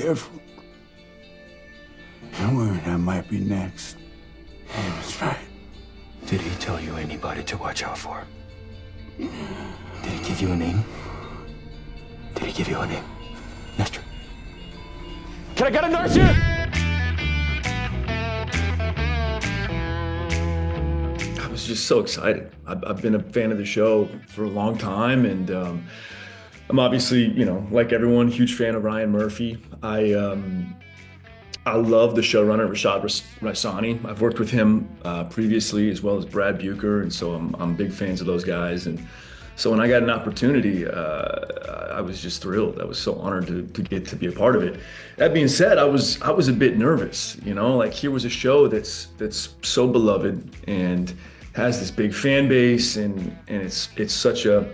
careful. And where I might be next. He was right. Did he tell you anybody to watch out for? Did he give you a name? Did he give you a name? Nestor? Can I get a nurse here? I was just so excited. I've been a fan of the show for a long time, and I'm obviously, like everyone, huge fan of Ryan Murphy. I love the showrunner, Rashad Raisani. I've worked with him previously, as well as Brad Bucher, and so I'm big fans of those guys. And so when I got an opportunity, I was just thrilled. I was so honored to get to be a part of it. That being said, I was a bit nervous. Like, here was a show that's so beloved and has this big fan base, and it's such a,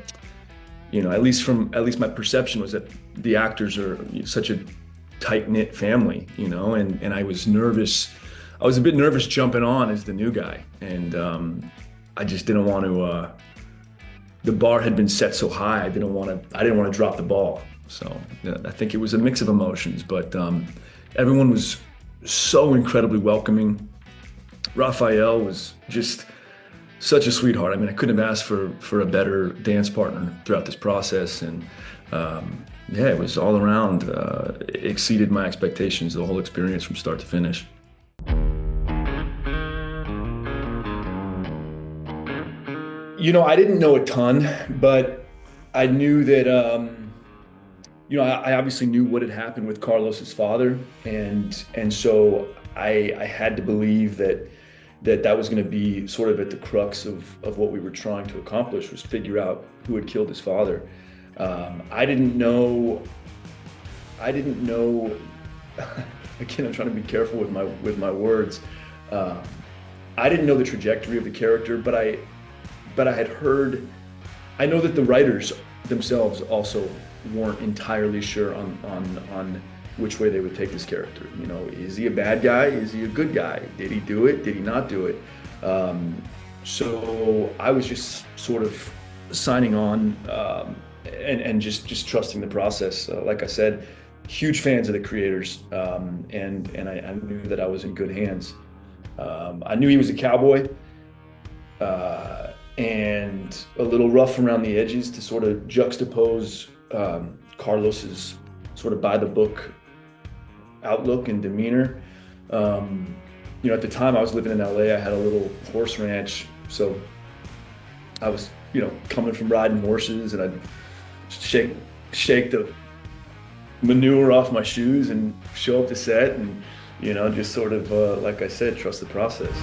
at least my perception was that the actors are such a tight-knit family, and I was nervous. I was a bit nervous jumping on as the new guy, and I just didn't want to. The bar had been set so high. I didn't want to drop the ball. So I think it was a mix of emotions, but everyone was so incredibly welcoming. Raphael was just such a sweetheart. I mean, I couldn't have asked for a better dance partner throughout this process, and it was all around exceeded my expectations, the whole experience from start to finish. I didn't know a ton, but I knew that, I obviously knew what had happened with Carlos's father, and so I had to believe that was going to be sort of at the crux of what we were trying to accomplish, was figure out who had killed his father. I didn't know. Again, I'm trying to be careful with my words. I didn't know the trajectory of the character, but I had heard. I know that the writers themselves also weren't entirely sure on which way they would take this character. Is he a bad guy? Is he a good guy? Did he do it? Did he not do it? So I was just sort of signing on. And just trusting the process. Like I said, huge fans of the creators, and I knew that I was in good hands. I knew he was a cowboy, and a little rough around the edges to sort of juxtapose Carlos's sort of by-the-book outlook and demeanor. At the time I was living in LA, I had a little horse ranch, so I was, coming from riding horses, and I'd shake the manure off my shoes and show up to set, and just sort of like I said, trust the process.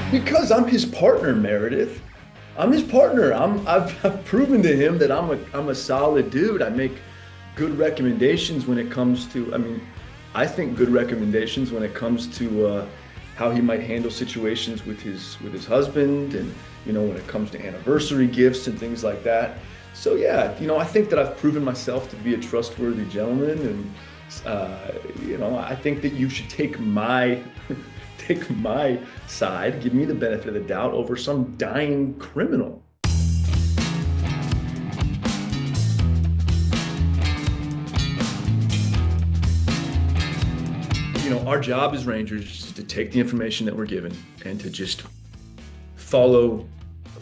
Because I'm his partner, Meredith. I'm his partner. I've proven to him that I'm a solid dude. I make good recommendations when it comes to. I think good recommendations when it comes to how he might handle situations with his husband, and when it comes to anniversary gifts and things like that. So yeah, I think that I've proven myself to be a trustworthy gentleman, and I think that you should take my side, give me the benefit of the doubt over some dying criminal. Our job as Rangers is to take the information that we're given and to just follow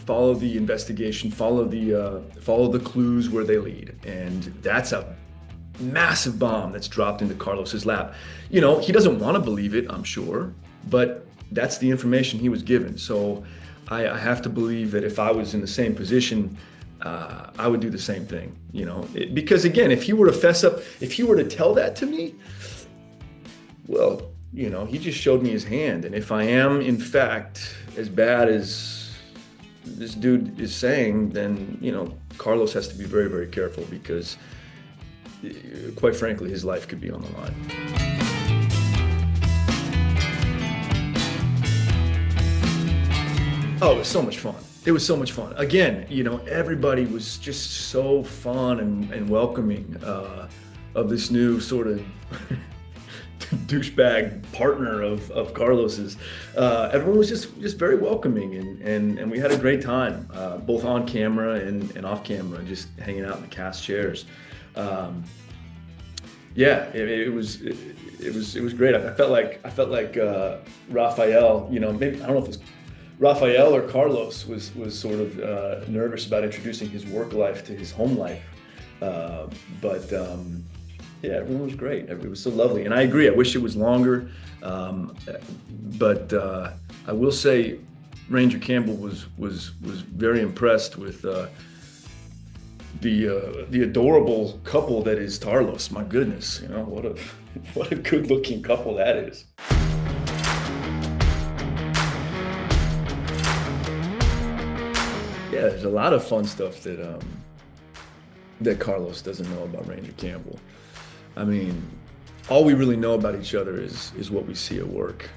the investigation, follow the clues where they lead. And that's a massive bomb that's dropped into Carlos's lap. He doesn't want to believe it, I'm sure, but that's the information he was given. So I have to believe that if I was in the same position, I would do the same thing. Because again, if he were to fess up, if he were to tell that to me, well, he just showed me his hand. And if I am, in fact, as bad as this dude is saying, then, Carlos has to be very, very careful, because, quite frankly, his life could be on the line. Oh, it was so much fun. It was so much fun. Again, everybody was just so fun and welcoming of this new sort of douchebag partner of Carlos's. Everyone was just very welcoming, and we had a great time, both on camera and off camera, just hanging out in the cast chairs. Yeah, it was great. I felt like Raphael, maybe I don't know if it was Raphael or Carlos was sort of nervous about introducing his work life to his home life, but yeah, everyone was great. It was so lovely, and I agree. I wish it was longer, but I will say, Ranger Campbell was very impressed with the adorable couple that is Tarlos. My goodness, what a good-looking couple that is. Yeah, there's a lot of fun stuff that Carlos doesn't know about Ranger Campbell. I mean, all we really know about each other is what we see at work.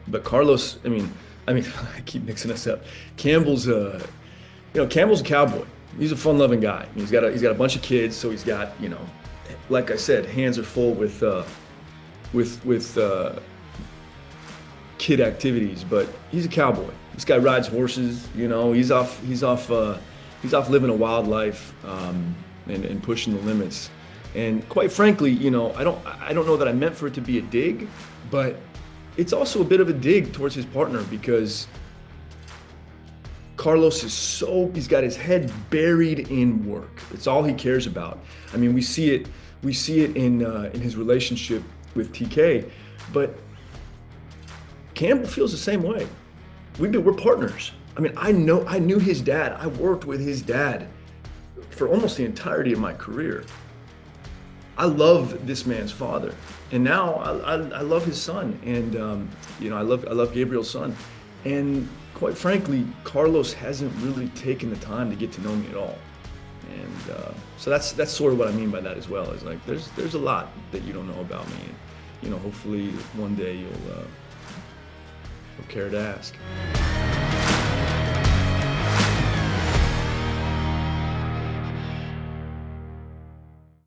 But Carlos, I mean, I keep mixing us up. Campbell's a cowboy. He's a fun-loving guy. He's got a bunch of kids, so he's got, like I said, hands are full with kid activities. But he's a cowboy. This guy rides horses. He's off living a wild life and pushing the limits. And quite frankly, I don't know that I meant for it to be a dig, but it's also a bit of a dig towards his partner, because Carlos he's got his head buried in work. It's all he cares about. I mean, we see it in his relationship with TK, but Campbell feels the same way. We're partners. I mean, I knew his dad. I worked with his dad for almost the entirety of my career. I love this man's father, and now I love his son, and I love Gabriel's son, and quite frankly, Carlos hasn't really taken the time to get to know me at all, and so that's sort of what I mean by that as well. Is like there's a lot that you don't know about me, and hopefully one day you'll care to ask.